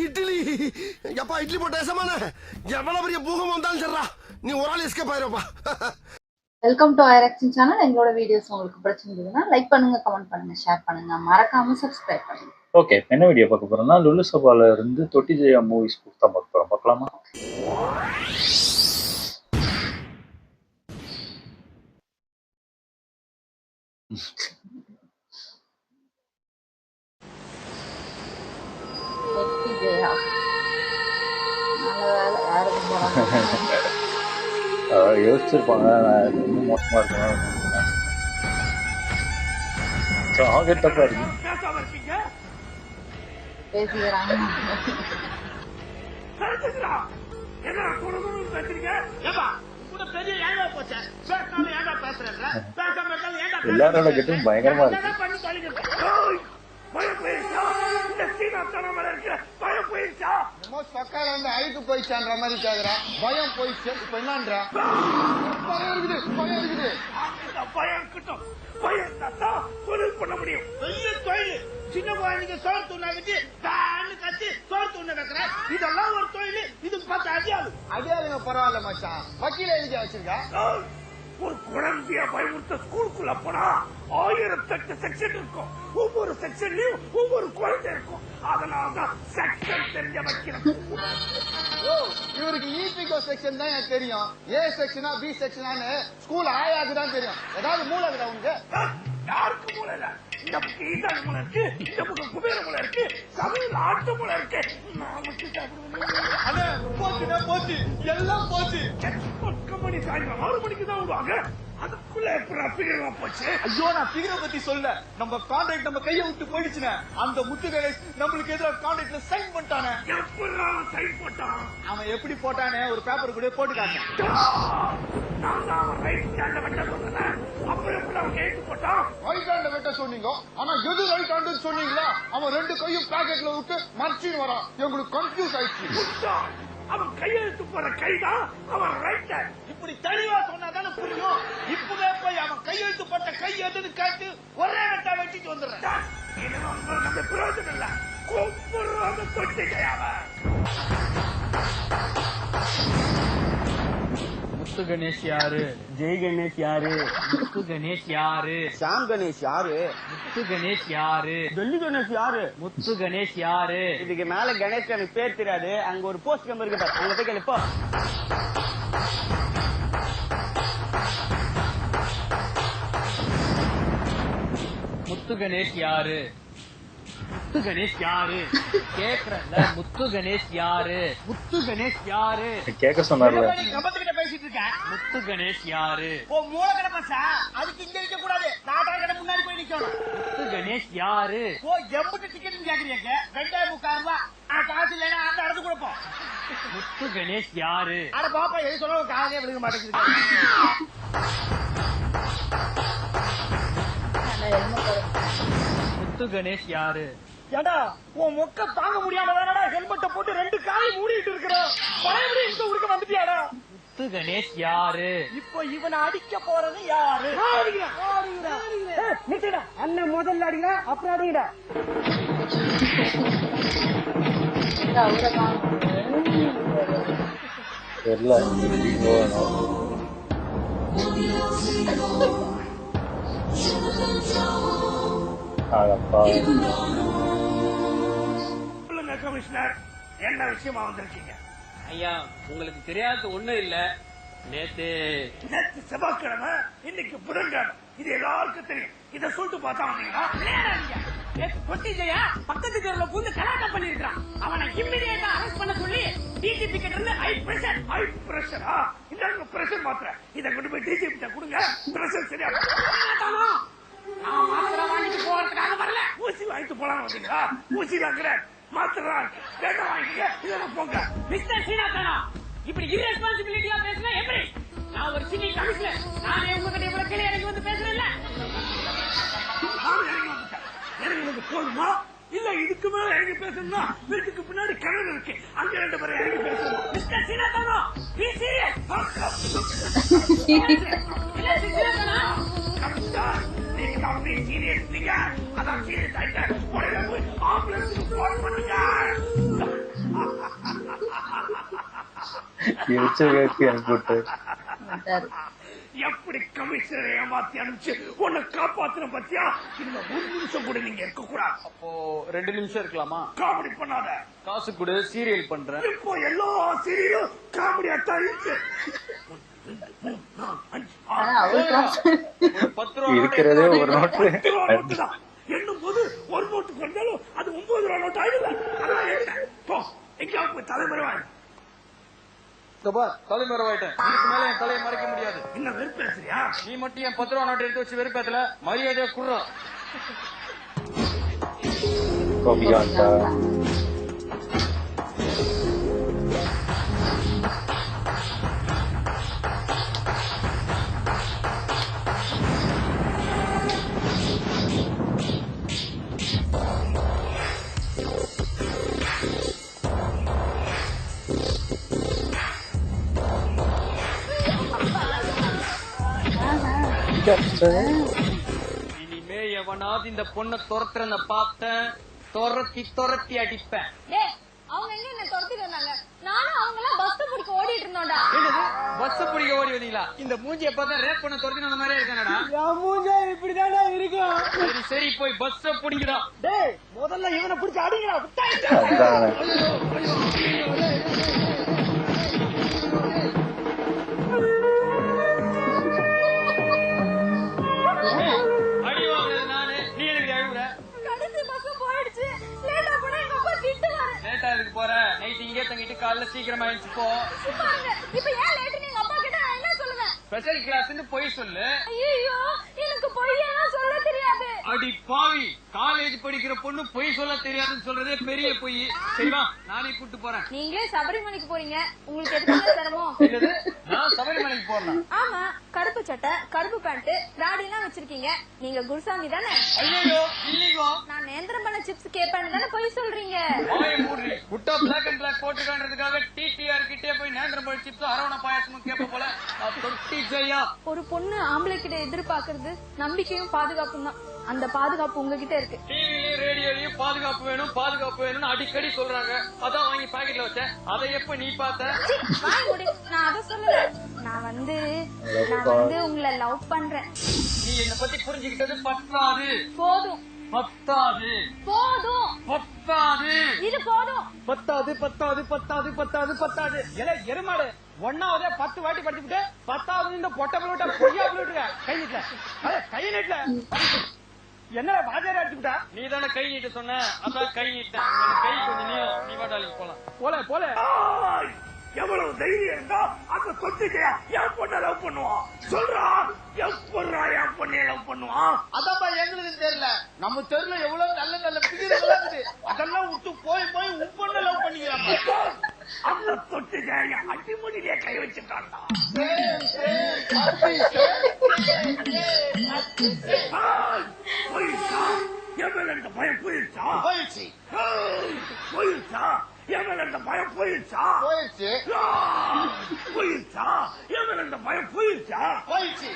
இட்லி எப்பா இட்லி போட்ட சமான எவ்வளவு பெரிய பூகம் வந்தாலும் சரிடா நீ ஒரு ஆள் எஸ்கேப் ஆயிருப்பா. வெல்கம் டு ஐரக்ஷன் சேனல். எங்களோட வீடியோஸ் உங்களுக்கு பிடிச்சிருந்ததுன்னா லைக் பண்ணுங்க, கமெண்ட் பண்ணுங்க, ஷேர் பண்ணுங்க, மறக்காம சப்ஸ்கிரைப் பண்ணுங்க. ஓகே, என்ன வீடியோ பார்க்க போறோம்னா லுலு சபால இருந்து தொட்டி ஜெயா மூவிஸ் தான் பார்க்க போறோம். பார்க்கலாமா? யோசிச்சிருப்பாங்க இன்னும் மோசமா இருக்கணும். எல்லாரோட கிட்டும் பயங்கரமா இருக்கு. அழுக்கு போயிடுச்சான்ற மாதிரி கேக்குறான். பயம் போயிடுச்சு. இப்ப என்னன்றா பயம் இருக்குது, பயம் இருக்குது. பயம் கிட்டும், பயம் தத்தா தொழில் பண்ண முடியும். பெரிய தொழில். சின்ன குழந்தைங்க சோறு தூண்டாச்சு கத்தி சோறு தூண்ட வைக்கிற இதெல்லாம் ஒரு தொழில். இது 10 அடியாளு. அடியாளுங்க பரவாயில்ல மச்சான். வக்கீல எழுதி வச்சிருக்கா. ஒரு குழந்தைய பயமுறுத்த ஸ்கூலுக்குள்ள போனா 1008 செக்ஷன் இருக்கும். ஒவ்வொரு செக்ஷன்லயும் ஒவ்வொரு குழந்தை இருக்கும். அதனாலதான் செக்ஷன் தெரிஞ்ச வைக்கிறேன். இவருக்கு ஈபிகோ செக்ஷன் தான் எனக்கு தெரியும். ஏ செக்ஷனா பி செக்ஷனான்னு ஸ்கூல் ஆயாக்கு தான் தெரியும். ஏதாவது மூளை இருக்குதா உனக்கு? யாருக்கு மூளை இல்ல? இந்த பக்கம் ஈசான மூளை இருக்கு, இந்த பக்கம் குபேர மூளை இருக்கு, சமையல் ஆட்டு மூளை இருக்கு. போச்சுன்னா போச்சு, எல்லாம் போச்சு. மணி சாயங்காலம் 6 மணிக்கு தான் விடுவாங்க. அதுக்குள்ள பிகரமா போச்சு. ஐயோ, நான் பிகரை பத்தி சொல்ல. நம்ம கான்ட்ராக்ட் நம்ம கையை விட்டு போயிடுச்சுன. அந்த முத்து கணேஷ் நம்மளுக்கு எதிராக கான்ட்ராக்ட்ல சைன் பண்ணிட்டானே. எப்படி சைன் போட்டான்? அவன் எப்படி போட்டானே ஒரு பேப்பர் கூட போட்டு காட்டேன். அப்புறம் எப்படி அவன் கேட்டு போட்டான்? ரைட் ஹேண்ட வெட்ட சொன்னீங்க. ஆனா எது ரைட் ஹேண்ட் சொன்னீங்களா? அவன் 2 கையும் பாக்கெட்ல விட்டு மறைச்சின்னு வரான். எங்களுக்கு கன்ஃபியூஸ் ஆயிடுச்சு. அவன் கையெழுத்து போற கைதான் அவன் ரைட் ஹேண்ட். இப்படி தெளிவா சொன்னாதானே புரியும். இப்பவே போய் அவன் கையெழுத்து போட்ட கை எதுன்னு கேட்டு ஒரே வெட்டா வெட்டிட்டு வந்துடுறேன். நம்ம பிரயோஜனம் இல்ல. கூப்பிடுறாங்க தொட்டிக்கையாவ. முத்து கணேஷ் யாரு? ஜெய் கணேஷ் யாரு? முத்து கணேஷ் யாரு? சாம் கணேஷ் யாரு? முத்து கணேஷ் யாரு? டெல்லி கணேஷ் யாரு? முத்து கணேஷ் யாரு? இதுக்கு மேல கணேஷ் எனக்கு பேர் தெரியாது. அங்க ஒரு போஸ்ட் நம்பர் இருக்கு, அங்க போய் கேளுப்போ. முத்து கணேஷ் யாரு? முத்து கணேஷ் யாரு? கேக்குறல. முத்து கணேஷ் யாரு? முத்து கணேஷ் யாரு? கேட்க சொன்னார்ல. கிட்ட பேசிட்டு இருக்க. முத்து கணேஷ் யாரு? ஓ மூளை கடை பசா. அதுக்கு இங்க இருக்க கூடாது. நாட்டா கடை முன்னாடி போய் நிக்கணும். முத்து கணேஷ் யாரு? ஓ எம்புட்டு டிக்கெட் கேக்குறீங்க? 2,300 ரூபாய். காசு இல்லைன்னா அந்த அடுத்து கொடுப்போம். முத்து கணேஷ் யாரு? அட பாப்பா எது சொல்ல காதே விழுக மாட்டேங்குது. முத்து கணேஷ் யாரு? ஏடா உன் மொக்க தாங்க முடியாம தானடா ஹெல்மெட்டை போட்டு 2 காலையும் மூடிட்டு இருக்கிறோம். பழையபடி இந்த ஊருக்கு வந்துட்டியாடா? முத்து கணேஷ் யாரு? இப்போ இவனை அடிக்க போறது யாரு? நிறுத்திடா. அண்ணன் முதல்ல அடிக்கிறா, அப்புறம் அடிக்கிறா. தெரியல. கமிஷனர், என்ன விஷயமா வந்திருக்கீங்க? ஐயா, உங்களுக்கு தெரியாத ஒண்ணும் இல்ல. நேத்து செவ்வாய்க்கிழமை, இன்னைக்கு புதன்கிழமை. இது எல்லாருக்கும் தெரியும். இதை சொல்லிட்டு பார்த்தா வந்தீங்களா? தொட்டி ஜெயா பக்கத்து தெருல பூந்து கலாட்டம் பண்ணிருக்கான். அவனை இம்மிடியேட்டா அரெஸ்ட் பண்ண சொல்லி டிஜிபி கிட்ட இருந்து ஹை பிரஷரா? இந்த பிரஷர் மாத்திரை இதை கொண்டு போய் டிஜிபி கிட்ட கொடுங்க. பிரஷர் சரியா நான் மாத்திரை வாங்கிட்டு போறதுக்காக வரல. ஊசி வாங்கிட்டு போலாம் வந்தீங்களா? ஊசி வாங்குறேன், மாத்திரை வேண்டாம் வாங்கிக்க. இதெல்லாம் போங்க. மிஸ்டர் சீனாதானா, இப்படி irresponsibility-ஆ பேசினா எப்படி? நான் ஒரு சிட்டி கமிஷனர். நானே உங்ககிட்ட இவ்வளவு கீழே இறங்கி வந்து பேசுறேன்ல. இறங்கி வந்து போதுமா? இல்ல இதுக்கு மேல இறங்கி பேசணும்னா வீட்டுக்கு பின்னாடி கிணறு இருக்கு, அங்க 2 பேரும் இறங்கி பேசணும். Mister Seenathana, be serious. நீங்க தான் சீரியஸ். நீங்க அதான் சீரியஸ் ஆயிட்ட. ஆம்புலன்ஸ் எனக்கு விட்டு விட்டாரு. எப்படி கமிஷனரை ஏமாத்தி அனுப்பிச்சு உன்னை காப்பாத்துன பத்தியா? இந்த 1 நிமிஷம் கூட நீங்க இருக்க கூடாது. அப்போ 2 நிமிஷம் இருக்கலாமா? காமெடி பண்ணாத. காசு கொடு, சீரியல் பண்றேன். இப்போ எல்லா சீரியலும் காமெடியா தான் இருக்கு. ஆனா அவரு காசு ஒரு 10 ரூபா இருக்கிறதே ஒரு நோட்டு. எண்ணும் போது ஒரு நோட்டு கொண்டாலும் அது 9 ரூபா நோட்டு ஆயிடுல. அதான் என்ன போ எங்கேயாவது போய் தலைமறைவாய். தலைமறைவாயிட்டேன். இதுக்கு மேல என் தலையை மறைக்க முடியாது. என்ன வெறுப்பு பேசுறியா? நீ மட்டும் என் 10 ரூபா நோட்டு எடுத்து வச்சு வெறுப்பேத்தல, மரியாதையா குடுறா. கோபிகாந்தா இனிமே எவனாவது இந்த பொண்ணை துரத்துறத பார்த்தேன், துரத்தி அடிப்பேன். அவங்க எங்க என்ன துரத்திட்டு வந்தாங்க? நானும் அவங்க எல்லாம் பஸ் பிடிக்க ஓடிட்டு இருந்தோம்டா. பஸ் பிடிக்க ஓடி வந்தீங்களா? இந்த மூஞ்சியை பார்த்தா ரேப் பண்ண துரத்தின அந்த மாதிரியே இருக்கானடா. இப்படிதானா இருக்கும். சரி சரி போய் பஸ் பிடிக்கிறா. டேய் முதல்ல இவனை பிடிச்சி அடிங்களா. அடி வாங்குறது நானு, நீ எனக்கு அழுகுற. கடைசி பஸ் போயிடுச்சு. லேட்டா போனா எங்க அப்பா திட்டுவாரு. லேட்டா இருக்கு போற, நைட் இங்கே தங்கிட்டு காலைல சீக்கிரமா எழுந்து போ. பாருங்க இப்ப ஏன் லேட்டு எங்க அப்பா கிட்ட நான் என்ன சொல்லுவேன்? ஸ்பெஷல் கிளாஸ்ன்னு போய் சொல்லு. ஐயோ எனக்கு பொய்யெல்லாம் சொல்ல தெரியாது. அடி பாவி, காலேஜ் படிக்கிற பொண்ணு பொய் சொல்ல தெரியாதுன்னு சொல்றதே பெரிய பொய். சரிவா, நானே கூட்டு போறேன். நீங்களே சபரிமலைக்கு போறீங்க, உங்களுக்கு எதுக்கு சிரமம்? என்னது? நான் சபரிமலைக்கு போறேன்? ஆமா, கருப்பு சட்டை, கருப்பு பேண்ட், தாடி எல்லாம் வச்சிருக்கீங்க. நீங்க குருசாமி தானே? ஐயோ இல்லைங்கோ, நான் நேந்திரம் பண்ண சிப்ஸ் கேட்பேன்னு தானே பொய் சொல்றீங்க? வாயை மூடுறி. குட்டா பிளாக் அண்ட் பிளாக் போட்டுக்கான்றதுக்காக டிடிஆர் கிட்டே போய் நேந்திரம் பழ சிப்ஸ் அரவண பாயாசமும் கேட்ப போல. தொட்டி ஜெயா. ஒரு பொண்ணு ஆம்பளை கிட்ட எதிர்பார்க்கறது நம்பிக்கையும் பாதுகாப்பும் தான். அந்த பாதுகாப்பு உங்ககிட்ட இருக்கு. டிவிலயும் ரேடியோலயும் பாதுகாப்பு வேணும் பாதுகாப்பு வேணும்னு அடிக்கடி சொல்றாங்க. அதான் வாங்கி பாக்கெட்ல வச்சேன். அதை எப்ப நீ பார்த்த? வாய் மூடு. நான் அதை சொல்லல. நான் வந்து உங்களை லவ் பண்றேன். நீ என்ன பத்தி புரிஞ்சுக்கிட்டது பத்தாது. போதும் பத்தாது. போதும் பத்தாது. இது போதும். பத்தாது பத்தாது பத்தாது பத்தாது பத்தாது. எருமாடு ஒன்னாவதே 10 வாட்டி படிச்சுட்டு 10வது இந்த பொட்டை பிள்ளை பொய்யா பிள்ளை கை நீட்டல. கை நீட்டல என்ன வாஜாரா அடிச்சுட்டா? நீ தானே கை நீட்ட சொன்ன, அதான் கை நீட்டேன். கை கொஞ்சம் நீ வாட்டாளிக்கு போலாம். போல எவ்வளவு தைரியம் இருந்தா அந்த தொட்டிக்கையா என் பொண்ணை லவ் பண்ணுவான்? சொல்றா, எப்படா என் பொண்ணை லவ் பண்ணுவான்? அதான்ப்பா எங்களுக்கு தெரியல. நம்ம தெருல எவ்வளவு நல்ல நல்ல பிடிக்கிறது இருக்குது. அதெல்லாம் விட்டு போய் உன் பொண்ணை லவ் பண்ணிக்கிறான். அந்த தொட்டிக்கையா அடிமொழியிலே கை வச்சுட்டான்டா. போயிடுச்சா? என் மேல இருந்த பயம் போயிடுச்சா? போயிடுச்சு போயிடுச்சா? என் மேல இருந்த பயம் போயிடுச்சா? போயிடுச்சு போயிடுச்சா? என் மேல இருந்த பயம் போயிடுச்சா? போயிடுச்சு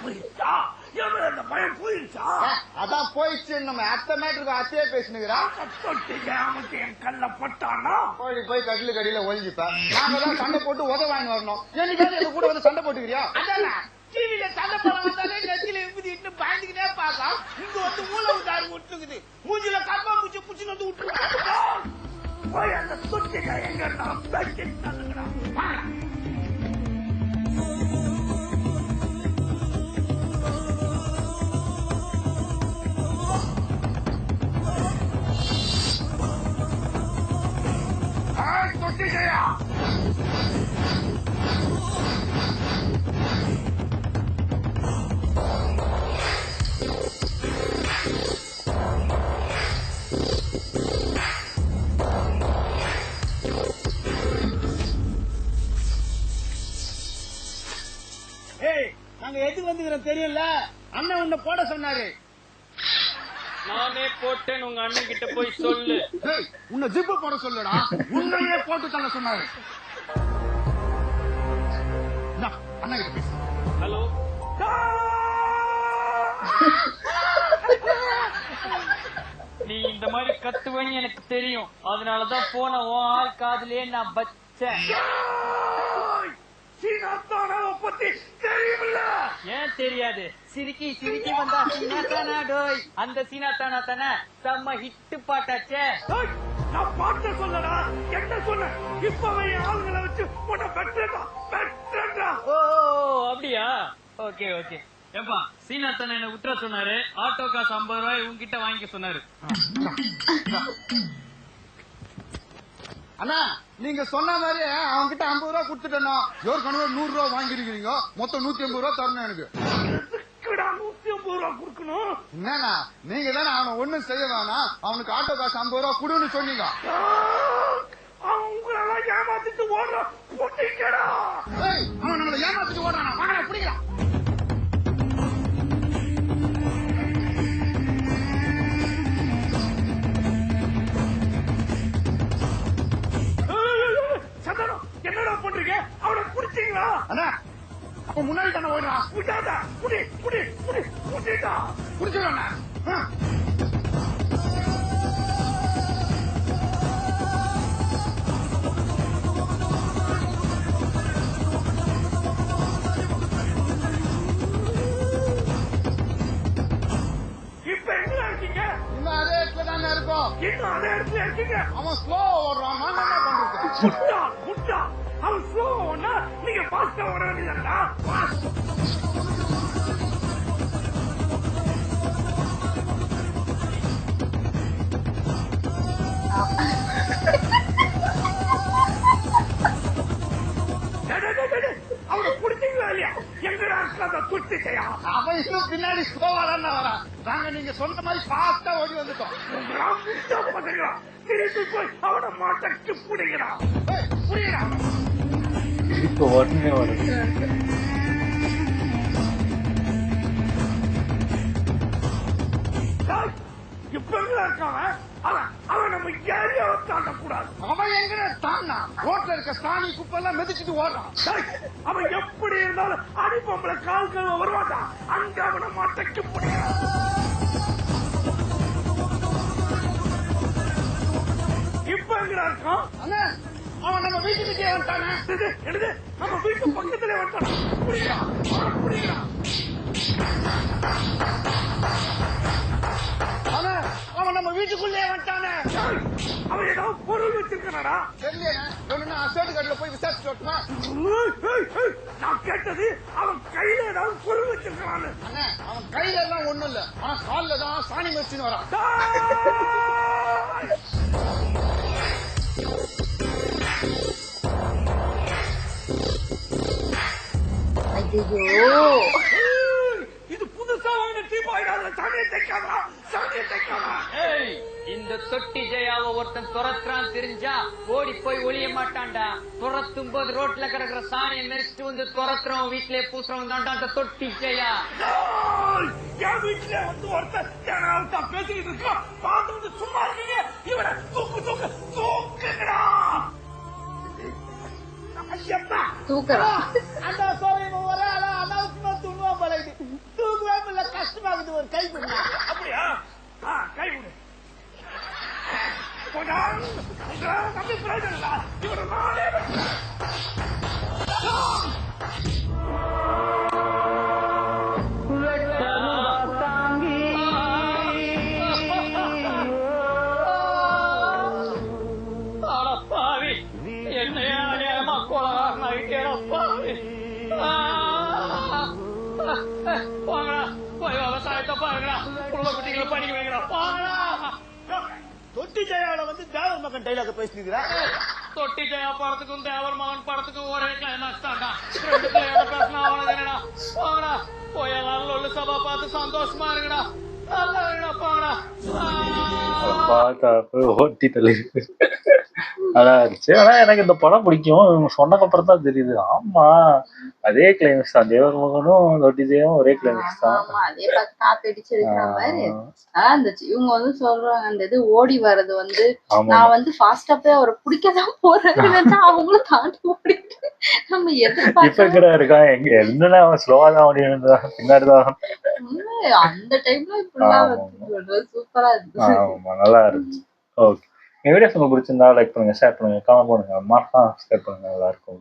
போயிடுச்சா? என் மேல இருந்த பயம் போயிடுச்சா? அதான் போயிடுச்சு. நம்ம அத்தை மேட்டருக்கு அத்தையே பேசினுக்கிறோம். தொட்டிக்கை அமைச்சு என் கல்ல பட்டானா போய் கட்டிலு கடியில ஒழிஞ்சுப்பேன். நாங்கதான் சண்டை போட்டு உதவ வாங்கி வரணும். என்னைக்காவது எங்க கூட வந்து சண்டை போட்டுக்கிறியா? அதான் டிவில சண்டை படம் வந்தாலே நெத்தில இருந்து பயந்துக்கிட்டே பாக்கலாம். இங்க வந்து மூளவு தாரி விட்டுக்குது. மூஞ்சில கப்பா பூச்சி புடிச்சு வந்து விட்டுருக்காங்க. போய் அந்த தொட்டிக்கை எங்க இருந்தாலும் பேசிட்டு தொட்டிக்கையா நாங்க எதுக்கு வந்துக்கிறோம் தெரியல. அண்ணன் உன்னை போட சொன்னாரு. நானே போட்டேன். உங்க அண்ணன் கிட்ட போய் சொல்லு. உன்னை ஜிப்பு போட சொல்லுடா. உன்னையே போட்டு தள்ள சொன்னாரு. அண்ணன் கிட்ட பேசு. ஹலோ, நீ இந்த மாதிரி கத்துவேன்னு எனக்கு தெரியும். அதனாலதான் போன ஆள் காதுலயே நான் வச்சேன். சீனாத்தானாவை பத்தி தெரியுமில்ல? ஏன் தெரியாது? சிரிக்கி சிரிக்கி வந்தா சீனாத்தானா டோய். அந்த சீனாத்தானா தானே செம்ம ஹிட் பாட்டாச்சே. ஏய், நான் பாட்ட சொல்லடா, என்ன சொன்ன? இப்பவே ஆளுங்களை வச்சு உன்னை வெட்டுறா. ஓ அப்படியா? Okay okay. ஏப்பா சீனாத்தானா என்ன விட்டுற சொன்னாரு. ஆட்டோ காசு 50 ரூபாய் உங்ககிட்ட வாங்கிக்க சொன்னாரு. அண்ணா நீங்க சொன்ன மாதிரி அவங்க கிட்ட 50 ரூபா கொடுத்துட்டேன்னா ஏற்கனவே 100 ரூபா வாங்கிருக்கீங்க, மொத்தம் 150 ரூபா தரணும் எனக்கு. 150 ரூபா கொடுக்கணும். என்னண்ணா நீங்க தானே அவனை ஒண்ணும் செய்ய வேணாம், அவனுக்கு ஆட்டோ காசு 50 ரூபா கொடுன்னு சொன்னீங்க. அவன் உங்களெல்லாம் ஏமாத்திட்டு ஓடுறான். போட்டீங்கடா. அவன் நம்மளை ஏமாத்திட்டு ஓடுறானா? வாங்கடா பிடிக்கலாம். சந்தானம் என்னடா பண்றீங்க? அவனை பிடிச்சீங்களா? அண்ணா அவன் முன்னாடி தானே ஓடுறான். விட்டாதா? புடி புடி புடி புடிடா. பிடிச்சிடண்ணா. இப்ப எங்க இருக்கீங்க? இன்னும் அதே இடத்துல தானே இருக்கோம். இன்னும் அதே இடத்துல இருக்கீங்க. அவன் ஸ்லோவா ஓடுறான், நான் என்ன பண்றது? முட்டா முட்டா. அவன் ஸ்லோ ஓடனா நீங்க ஃபாஸ்டா ஓட வேண்டியதுடா. அவனை பிடிச்சீங்களா இல்லையா? எங்கடா இருக்காத துட்டிக்கையா? அவன் இன்னும் பின்னாடி ஸ்லோவா தானே வரான். நாங்க நீங்க சொன்ன மாதிரி ஃபாஸ்டா ஓடி வந்துட்டோம். திருப்பி போய் அவனை மாட்டக்கு பிடிக்கிறா. புரியுதா? இப்போ உடனே வருது. இப்ப எங்க இருக்கான்? அவன் நம்ம ஏரியாவை தாண்ட கூடாது. அவன் எங்க தானா ரோட்ல இருக்க சாணி குப்பை எல்லாம் மிதிச்சுட்டு ஓடுறான். அவன் எப்படி இருந்தாலும் அடிப்பம்பளை கால் கழுவ வருவான். அங்க அவனை மாட்டக்கு பிடிக்கிறான். இப்ப எங்க இருக்கான்? அவன் நம்ம வீட்டுக்கிட்டே வந்துட்டானே. என்னது? நம்ம வீட்டு பக்கத்திலே வந்துட்டான். பிடிக்கிறான் பிடிக்கிறான். அவன் நம்ம வீட்டுக்குள்ளே வந்துட்டானே. அவன் ஏதாவது பொருள் வச்சிருக்கானடா? தெரியல. ஒண்ணு அசோடு கடையில போய் விசாரிச்சு வரட்டுமா? நான் கேட்டது அவன் கையில ஏதாவது பொருள் வச்சிருக்கானு. அவன் கையில எல்லாம் ஒண்ணும் இல்ல, ஆனா கால்ல தான் சாணி வச்சுன்னு வரான். ஐயோ இது புதுசா வாங்கின டீபாய்டா. சாணியை தைக்காதா, சாணியை தைக்காதா. இந்த தொட்டி ஜெயாவை ஒருத்தன் துரத்துறான் தெரிஞ்சா ஓடி போய் ஒளிய மாட்டான்டா. துரத்தும் போது ரோட்ல கிடக்குற சாணியை மெரிச்சிட்டு வந்து துரத்துறோம் வீட்லயே பூசுறவன் தான்டா அந்த தொட்டி ஜெயா. என் வீட்டுல வந்து ஒருத்தர் ஜனாவத்தா பேசிக்கிட்டு இருக்கா. பார்த்து சும்மா இருக்கீங்க. இவனை தூக்கு தூக்கு தூக்குங்கடா. ஐயப்பா தூக்குறா. அந்த சோழியம் வர அனௌன்ஸ்மெண்ட் துணுவான் பழகுது. தூக்குவே இல்ல, கஷ்டமாகுது. ஒரு கை கொடுங்க. அப்படியா? கை விடு. தம்பி பிரயோஜனம்டா. இவனை நானே பாவி என்னையா மக்கள் பாவி. போங்கடா போய் விவசாயத்தை பாருங்கடா. குடும்ப குட்டிகளை படிக்க வைக்கிறா. போங்கடா. தொட்டி ஜெயால வந்து தேவர் மகன் டைலாக பேசிக்கிறா. தொட்டி ஜெயா படத்துக்கும் தேவர் மகன் படத்துக்கும் ஒரே கிளைமாக்ஸ் தான்டா. ரெண்டுத்துல எதை பேசினா அவனது என்னடா. போங்கடா போய் எல்லாரும் லொல்லு சபா பார்த்து சந்தோஷமா இருக்குடா. நல்லா இருக்குடா. போங்கடா. பார்த்தா ஓட்டி தள்ளி அதான் இருந்துச்சு. ஆனா எனக்கு இந்த படம் பிடிக்கும். இவங்க சொன்னதுக்கு அப்புறம் தான் தெரியுது. ஆமா அதே கிளைமேக்ஸ் தான். தேவர் மகனும் தொட்டி ஜெயாவும் ஒரே கிளைமேக்ஸ் தான். ஆமா அதே பார்த்து காத்தடிச்சு இருக்கிற மாதிரி நல்லா இருந்துச்சு. இவங்க வந்து சொல்றாங்க அந்த இது ஓடி வர்றது வந்து நான் வந்து ஃபாஸ்டா போய் அவரை பிடிக்கதான் போறேன். அவங்களும் தாண்டி ஓடிட்டு நம்ம இப்ப எதிர்பார்க்க கூட இருக்கான். எங்க என்னன்னா அவன் ஸ்லோவா தான் ஓடி பின்னாடிதான். அந்த டைம்ல இப்படிலாம் சூப்பரா இருந்துச்சு. ஆமா நல்லா இருந்துச்சு. ஓகே, என் வீடியோஸ் உங்களுக்கு பிடிச்சிருந்தா லைக் பண்ணுங்க, ஷேர் பண்ணுங்க, கமெண்ட் பண்ணுங்க, மறக்காம சப்ஸ்கிரைப் பண்ணுங்க. நல்லா இருக்கும்.